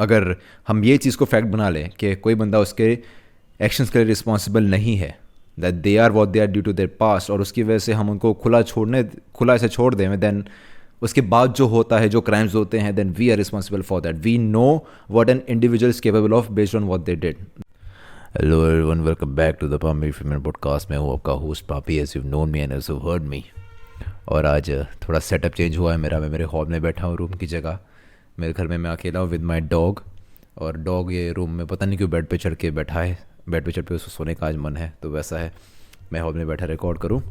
अगर हम ये चीज़ को फैक्ट बना लें कि कोई बंदा उसके एक्शंस के लिए रिस्पॉन्सिबल नहीं है, that they are what they are due to their past, और उसकी वजह से हम उनको खुला ऐसे छोड़ दें, देन उसके बाद जो होता है, जो क्राइम्स होते हैं, then we are responsible for that. We know what an individual is capable of based on what they did. Hello everyone, welcome back to the Paapi female podcast. मैं हूँ आपका host Paapi, as you known me and as you heard me. और आज थोड़ा setup change हुआ है मेरा. मैं मेरे हॉल में बैठा हूँ रूम की जगह. मेरे घर में मैं अकेला हूँ विद माई डॉग, और डॉग ये रूम में पता नहीं क्यों बेड पे चढ़ के बैठा है. बेड पे चढ़ के उसको सोने का आज मन है, तो वैसा है मैं हॉल में बैठा रिकॉर्ड करूँ.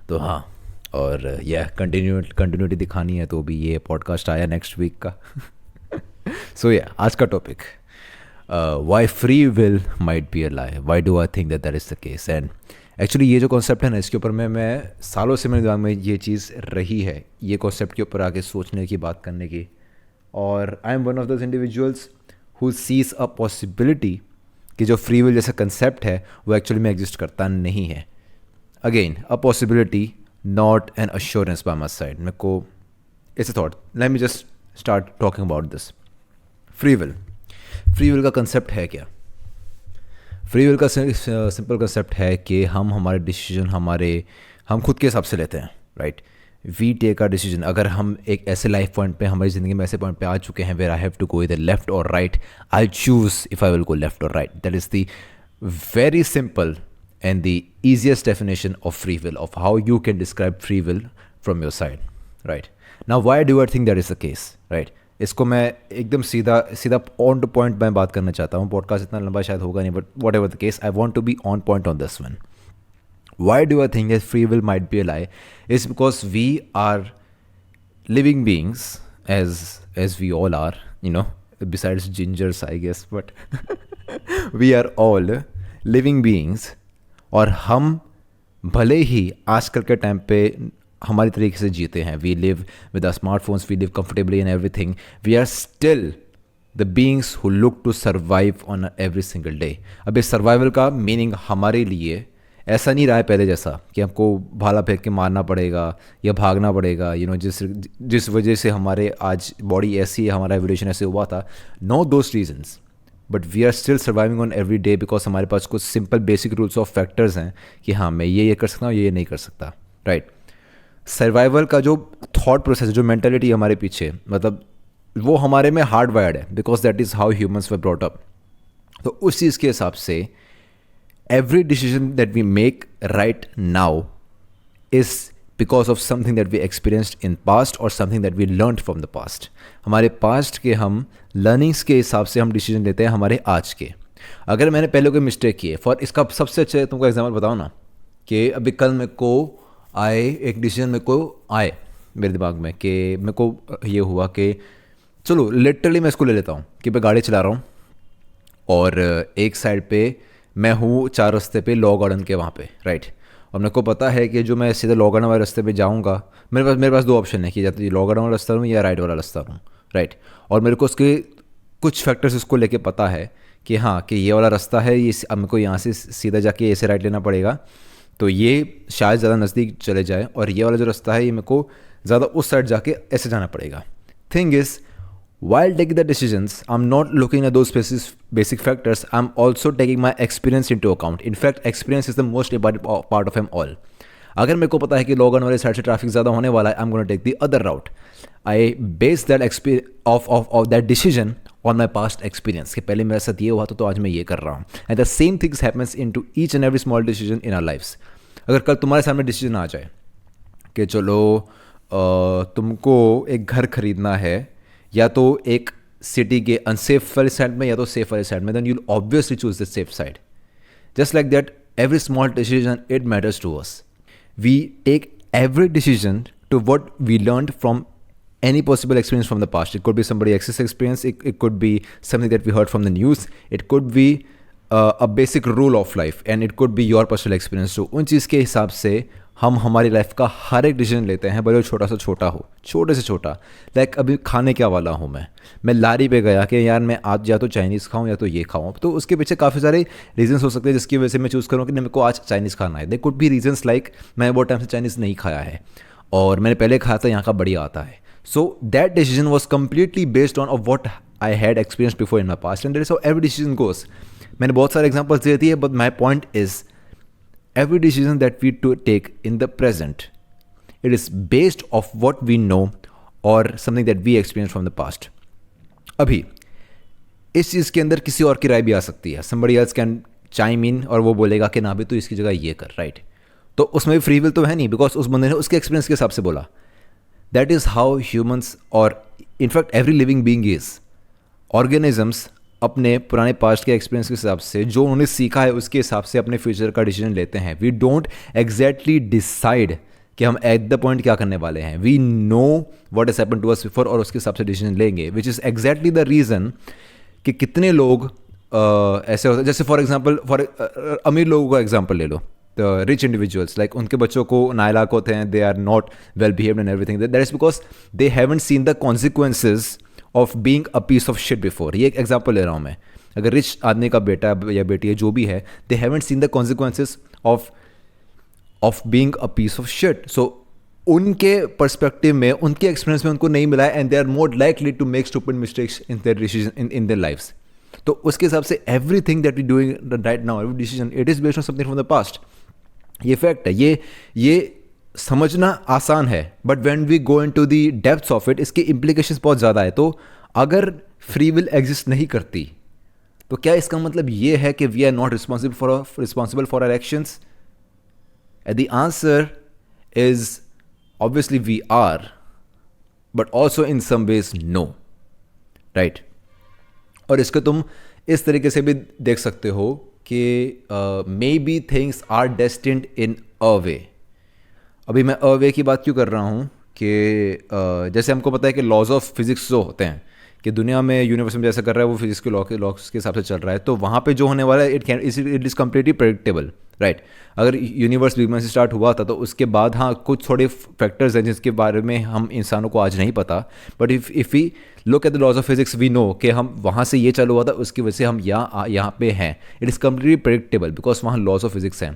तो हाँ, और यह कंटिन्यूटी दिखानी है, तो भी ये पॉडकास्ट आया नेक्स्ट वीक का. सो या आज का topic, why free will might be a lie. Why do I think that is the case. And actually ये जो कॉन्सेप्ट है ना, इसके ऊपर मैं सालों से मेरे दिमाग में ये चीज़ रही है, ये कॉन्सेप्ट के ऊपर आके सोचने की, बात करने की. और I am one of those individuals who sees a possibility कि जो फ्री विल जैसा कंसेप्ट है वो एक्चुअली में एग्जिस्ट करता नहीं है. Again a possibility, not an assurance bye my side. मेरे को it's a thought. Let me just start talking about this. Free will का कंसेप्ट है क्या? फ्री विल का सिंपल कंसेप्ट है कि हम हमारे डिसीजन हम खुद के हिसाब से लेते हैं, right. We take our decision. अगर हम एक ऐसे लाइफ पॉइंट पे, हमारी ज़िंदगी में ऐसे पॉइंट पे आ चुके हैं where I have to go इधर लेफ्ट और right, I choose if I will go left और right. That is the very simple and the easiest definition of free will, of how you can describe free will from your side, right? Now why do I think that is the case, right? इसको मैं एकदम सीधा on two point मैं बात करना चाहता हूँ. Podcast इतना लंबा शायद होगा नहीं, but whatever the case, I want to be on point on this one. Why do I think that free will might be a lie? Is because we are living beings, as we all are, besides gingers I guess, but we are all living beings. और हम भले ही आजकल के time पे हमारी तरीके से जीते हैं, we live with our smartphones, we live comfortably in everything, we are still the beings who look to survive on every single day. अब इस सर्वाइवल का मीनिंग हमारे लिए ऐसा नहीं रहा है पहले जैसा कि हमको भाला फेंक के मारना पड़ेगा या भागना पड़ेगा, जिस वजह से हमारे आज बॉडी ऐसी है, हमारा एवोल्यूशन ऐसे हुआ था. No those reasons, but we are still surviving on every day because हमारे पास कुछ simple basic rules of factors हैं कि हाँ मैं ये कर सकता हूँ, ये नहीं कर सकता, राइट. सर्वाइवल का जो थॉट प्रोसेस, जो मेंटालिटी हमारे पीछे, मतलब वो हमारे में हार्ड वायर्ड है, because that is how humans were brought up. तो उस चीज़ के हिसाब से every decision that we make right now is because of something that we experienced in past or something that we learned from the past. हमारे past के हम learnings के हिसाब से हम decision लेते हैं हमारे आज के. अगर मैंने पहले कोई मिस्टेक की है, फॉर इसका सबसे अच्छा तुमको एग्जाम्पल बताओ ना, कि अभी कल मेरे को एक डिसीजन मेरे को आए मेरे दिमाग में कि मेरे को ये हुआ कि चलो लिटरली मैं इसको ले लेता हूँ कि मैं गाड़ी चला रहा हूँ और एक साइड पे मैं हूँ 4 रास्ते पे लॉ गार्डन के वहाँ पे, राइट. और मेरे को पता है कि जो मैं सीधे लॉ गार्डन वाले रास्ते पे जाऊँगा, मेरे पास 2 ऑप्शन है कि या तो लॉ गार्डन वाला रास्ता लूँ या राइट वाला रास्ता लूँ, राइट. और मेरे को उसके कुछ फैक्टर्स उसको लेके पता है कि हाँ कि ये वाला रास्ता है, ये अब मेरे को यहाँ से सीधा जाके ऐसे राइट लेना पड़ेगा, तो ये शायद ज़्यादा नज़दीक चले जाए, और ये वाला जो रास्ता है ये मेरे को ज़्यादा उस साइड जाके ऐसे जाना पड़ेगा. Thing is, while taking the decisions, I'm not looking at those basic factors. I'm also taking my experience into account. In fact, experience is the most important part of them all. अगर मेरे को पता है कि लोगन वाले side से traffic ज़्यादा होने वाला है, I'm going to take the other route. I base that of that decision on my past experience. कि पहले मेरे साथ ये हुआ तो आज मैं ये कर रहा हूँ. And the same things happens into each and every small decision in our lives. अगर कल तुम्हारे सामने डिसीजन आ जाए कि चलो तुमको एक घर खरीदना है, या तो एक सिटी के अनसेफ वाली साइड में या तो सेफ वाली साइड में, then you'll obviously choose the safe side. Just like that, every small decision it matters to us. We take every decision to what we learned from any possible experience from the past. It could be somebody else's experience, it could be something that we heard from the news, it could be a basic rule of life, and it could be your personal experience. तो उन चीज़ के हिसाब से हम हमारी life का हर एक decision लेते हैं, भले वो छोटा से छोटा हो, छोटे से छोटा. लाइक अभी खाने क्या वाला हूँ मैं लारी पे गया कि यार मैं आज या तो चाइनीज़ खाऊँ या तो ये खाऊँ, तो उसके पीछे काफ़ी सारे रीजंस हो सकते हैं जिसकी वजह से मैं चूज़ करूँ कि नहीं मेरे को आज चाइनीज़ खाना है. They could be reasons like मैं बहुत टाइम से चाइनीज़ नहीं खाया है और मैंने पहले खाया था, यहाँ का बढ़िया आता है. So that decision was completely based on of what I had experience before in my past and that is how every decision goes. मैंने बहुत सारे एग्जाम्पल्स दे दिए, but my point is every decision that we take in the present, it is based of what we know or something that we experienced from the past. अभी इस चीज़ के अंदर किसी और की राय भी आ सकती है. somebody else can chime in और वो बोलेगा कि ना भी तो इसकी जगह ये कर, राइट? तो उसमें भी फ्री विल तो है नहीं, बिकॉज उस बंदे ने उसके एक्सपीरियंस के हिसाब से बोला. दैट इज़ हाउ ह्यूमन्स और in fact every living being is. Organisms अपने पुराने पास्ट के एक्सपीरियंस के हिसाब से जो उन्होंने सीखा है उसके हिसाब से अपने फ्यूचर का डिसीजन लेते हैं. वी डोंट एग्जैक्टली डिसाइड कि हम एट द पॉइंट क्या करने वाले हैं. We know what has happened to us before और उसके हिसाब से डिसीजन लेंगे, which is exactly the reason कि कितने लोग ऐसे होते हैं. जैसे फॉर एग्जाम्पल अमीर लोगों का एग्जाम्पल ले लो, द रिच इंडिविजुअल्स, लाइक उनके बच्चों को नालायक होते हैं, they are not well behaved and everything. That is because they haven't seen the consequences of being a piece of shit before. ये एक एग्जाम्पल ले रहा हूँ मैं. अगर रिच आदमी का बेटा या बेटी है जो भी है, they haven't seen the consequences of being a piece of shit. So उनके पर्सपेक्टिव में, उनके एक्सपीरियंस में उनको नहीं मिला है, and they are more likely to make stupid mistakes in their decision in their lifes. तो उसके हिसाब से everything that we doing right now, every decision, it is based on something from the past. ये fact है. ये समझना आसान है, but when we go into the depths of it, इसके इम्प्लीकेशंस बहुत ज़्यादा है. तो अगर फ्री विल एग्जिस्ट नहीं करती तो क्या इसका मतलब ये है कि we are not responsible for our actions? The answer is obviously we are, but also in some ways no, right? और इसको तुम इस तरीके से भी देख सकते हो कि maybe things are destined in a way. अभी मैं अ वे की बात क्यों कर रहा हूँ कि जैसे हमको पता है कि लॉज ऑफ फिजिक्स जो होते हैं कि दुनिया में यूनिवर्स में जैसा कर रहा है वो फिजिक्स के लॉज के हिसाब से चल रहा है, तो वहाँ पे जो होने वाला है it is completely predictable, right? अगर यूनिवर्स बिग बैंग से स्टार्ट हुआ था तो उसके बाद हाँ कुछ थोड़े फैक्टर्स हैं जिसके बारे में हम इंसानों को आज नहीं पता, but if we look at the laws of physics we know कि हम वहाँ से ये चालू हुआ था, उसकी वजह से हम यहाँ पे हैं. It is completely predictable because वहाँ लॉज ऑफ फिजिक्स हैं.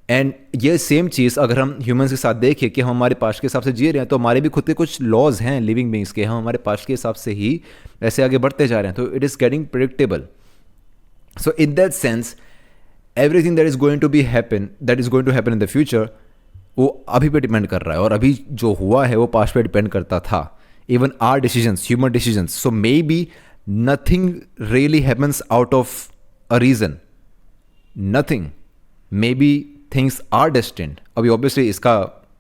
एंड ये सेम चीज़ अगर हम ह्यूमन्स के साथ देखें कि हम हमारे पास्ट के हिसाब से जी रहे हैं, तो हमारे भी खुद के कुछ लॉज हैं लिविंग बींग्स के, हम हमारे पास्ट के हिसाब से ही ऐसे आगे बढ़ते जा रहे हैं. तो it is getting predictable. So in that sense everything that is going to happen in the future वो अभी पे डिपेंड कर रहा है, और अभी जो हुआ है वो पास्ट पे डिपेंड करता था. Even our decisions, human decisions. So maybe nothing really happens out of a reason, nothing. Maybe things are destined. अभी ऑब्वियसली इसका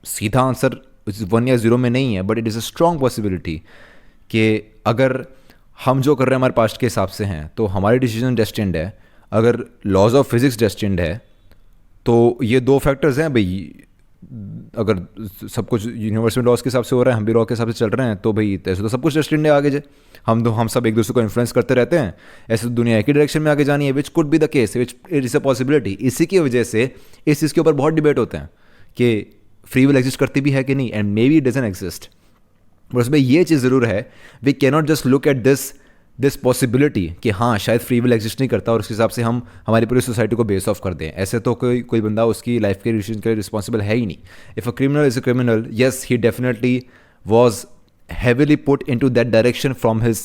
सीधा आंसर 1 या 0 में नहीं है, but it is a strong possibility कि अगर हम जो कर रहे हैं हमारे पास्ट के हिसाब से हैं तो हमारी डिसीजन डेस्टिन्ड है. अगर लॉज ऑफ फिजिक्स डेस्टिन्ड है तो ये दो फैक्टर्स हैं भाई. अगर सब कुछ यूनिवर्स में लॉज के हिसाब से हो रहा है, हम भी लॉ के हिसाब से चल रहे हैं, तो भाई ऐसे तो सब कुछ डेस्टिन्ड है आगे. हम सब एक दूसरे को इन्फ्लुएंस करते रहते हैं, ऐसे तो दुनिया एक ही डायरेक्शन में आगे जानी है, which could be the case, which it is a possibility. इसी की वजह से इस चीज़ के ऊपर बहुत डिबेट होते हैं कि फ्री विल एग्जिस्ट करती भी है कि नहीं, and maybe it doesn't exist. But उसमें ये चीज़ ज़रूर है, we can not just look at this possibility कि हाँ शायद फ्री विल एग्जिस्ट नहीं करता और उसके हिसाब से हम हमारी पूरी सोसाइटी को बेस ऑफ कर दें. ऐसे तो कोई बंदा उसकी लाइफ के डिसीजन के लिए रिस्पॉन्सिबल है ही नहीं. If a criminal is a criminal, yes he definitely was heavily put into that direction from his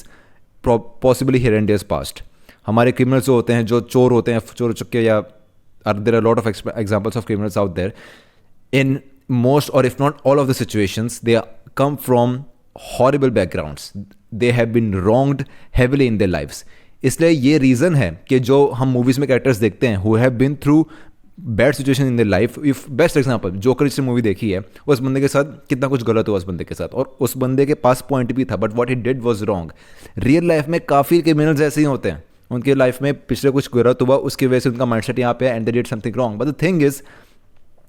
possibly horrendous past. हमारे criminals जो होते हैं, जो चोर होते हैं, चोर चुक्के, या there are a lot of examples of criminals out there. In most or if not all of the situations, they come from horrible backgrounds. They have been wronged heavily in their lives. इसलिए ये reason है कि जो हम movies में characters देखते हैं who have been through bad situation in the life. If best example joker जिसने मूवी देखी है, उस बंदे के साथ कितना कुछ गलत हुआ उस बंदे के साथ, और उस बंदे के पास पॉइंट भी था, but what he did was wrong. Real life में काफ़ी क्रिमिनल्स ऐसे ही होते हैं, उनके लाइफ में पिछले कुछ गलत हुआ, उसकी वजह से उनका माइंडसेट यहाँ पे है and they did something wrong. But the thing is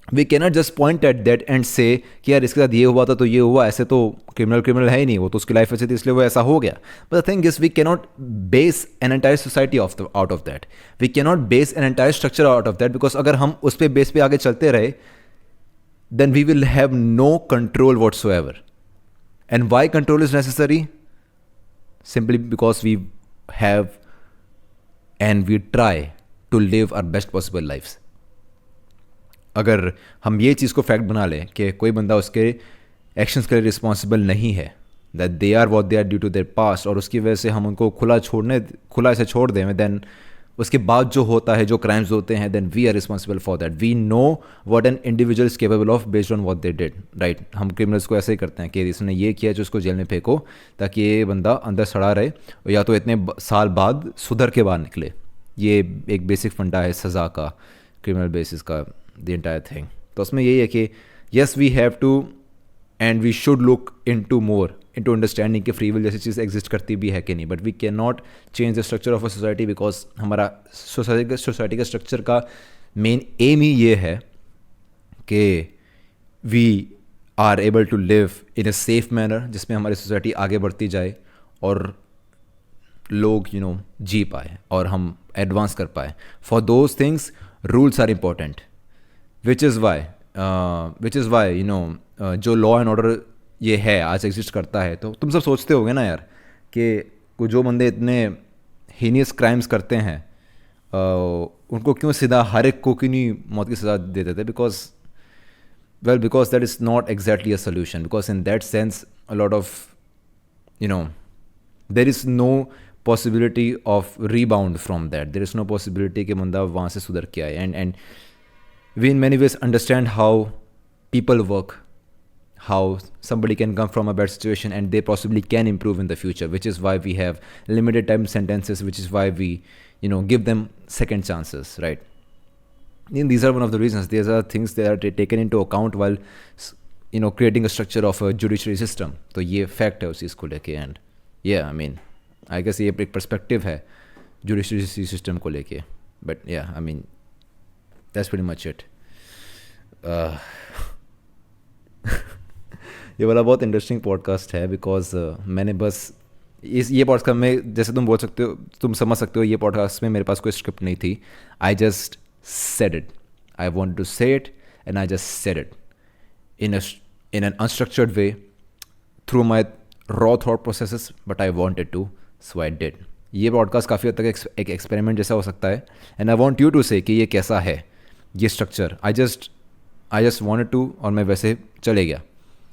we can not just point at that and say कि यार इसके साथ ये हुआ था तो ये हुआ, ऐसे तो क्रिमिनल है ही नहीं, वो तो उसकी लाइफ ऐसी थी इसलिए वो ऐसा हो गया. But the thing is we can not base an entire society out of that. We can not base an entire structure out of that, because अगर हम उस पे बेस पे आगे चलते रहे then we will have no control whatsoever. And why control is necessary? Simply because we have and we try to live our best possible lifes. अगर हम ये चीज़ को फैक्ट बना लें कि कोई बंदा उसके एक्शंस के लिए रिस्पॉन्सिबल नहीं है, that they are what they are due to their past, और उसकी वजह से हम उनको खुला ऐसे छोड़ दें, देन उसके बाद जो होता है, जो क्राइम्स होते हैं, then we are responsible for that. We know what an individual is capable of based on what they did, right. हम क्रिमिनल्स को ऐसे ही करते हैं कि इसने ये किया जो उसको जेल में फेंको, ताकि ये बंदा अंदर सड़ा रहे, या तो इतने साल बाद सुधर के बाहर निकले. ये एक बेसिक फंडा है सज़ा का, क्रिमिनल बेसिस का, द एंटायर थिंग. तो उसमें यही है कि yes we have to and we should look into more into understanding कि फ्री विल जैसी चीज़ एग्जिस्ट करती भी है कि नहीं, but we can not change the structure of a society, because हमारा सोसाइटी का स्ट्रक्चर का मेन एम ही ये है कि we are able to live in a safe manner, जिसमें हमारी सोसाइटी आगे बढ़ती जाए और लोग जी पाए और हम एडवांस कर पाए. For those things rules are important, which is why जो लॉ एंड ऑर्डर ये है आज एग्जिस्ट करता है. तो तुम सब सोचते होगे ना यार कि जो बंदे इतने हीनियस क्राइम्स करते हैं उनको क्यों सीधा हर एक को क्यों नहीं मौत की सज़ा दे देते. Because that is not exactly a solution, because in that sense a lot of there is no possibility of rebound from that. There is no possibility कि बंदा वहाँ से सुधर के आए. And we in many ways understand how people work, how somebody can come from a bad situation and they possibly can improve in the future, which is why we have limited time sentences, which is why we give them second chances, right? And these are one of the reasons. These are things that are taken into account while creating a structure of a judiciary system. तो ये fact है उस चीज़ को लेके. And yeah, I mean I guess ये एक perspective है judiciary system को लेके. But yeah, I mean that's pretty much it. ये वाला बहुत इंटरेस्टिंग पॉडकास्ट है, बिकॉज मैंने बस ये पॉडकास्ट में, जैसे तुम समझ सकते हो, ये पॉडकास्ट में मेरे पास कोई स्क्रिप्ट नहीं थी. I just said it. I want to say it and I just said it in an unstructured way through my raw thought processes, but I wanted to, so I did. ये podcast काफ़ी हद तक एक experiment जैसा हो सकता है, and I want you to say कि ये कैसा है ये structure. I just wanted to, और मैं वैसे चले गया.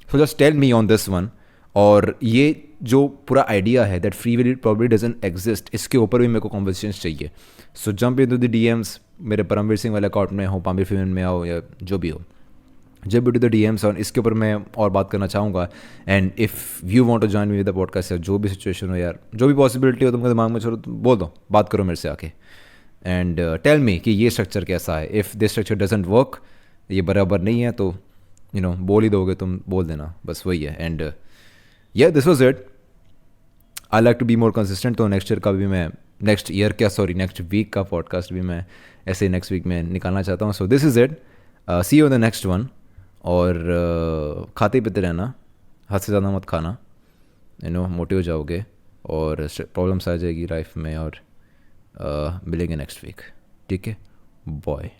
So just tell me on this one. और ये जो पूरा आइडिया है that free will probably doesn't exist, इसके ऊपर भी मेरे को कॉन्वर्सेशंस चाहिए. सो जंप इनटू द डीएम्स, मेरे परमवीर सिंह वाले अकाउंट में हो, पामिर फीमेल में आओ, या जो भी हो, जब टू द डीएम्स, और इसके ऊपर मैं और बात करना चाहूँगा. And if you want to join me with the podcast, या जो भी सिचुएशन हो यार, जो भी पॉसिबिलिटी हो तुमके दिमाग में, चलो बोल दो, बात करो मेरे से आके. एंड टेल मी कि ये स्ट्रक्चर कैसा है. If this structure doesn't work, ये बराबर नहीं है, तो बोल ही दोगे, तुम बोल देना, बस वही है. And yeah, this was it. I like to be more consistent. तो नेक्स्ट वीक का पॉडकास्ट भी मैं ऐसे नेक्स्ट वीक में निकालना चाहता हूँ. So this is it. See you in the next one. और खाते पीते रहना, हद से ज़्यादा मत खाना, मोटे हो जाओगे और प्रॉब्लम्स आ जाएगी लाइफ में. और मिलेंगे नेक्स्ट वीक. ठीक है, बाय.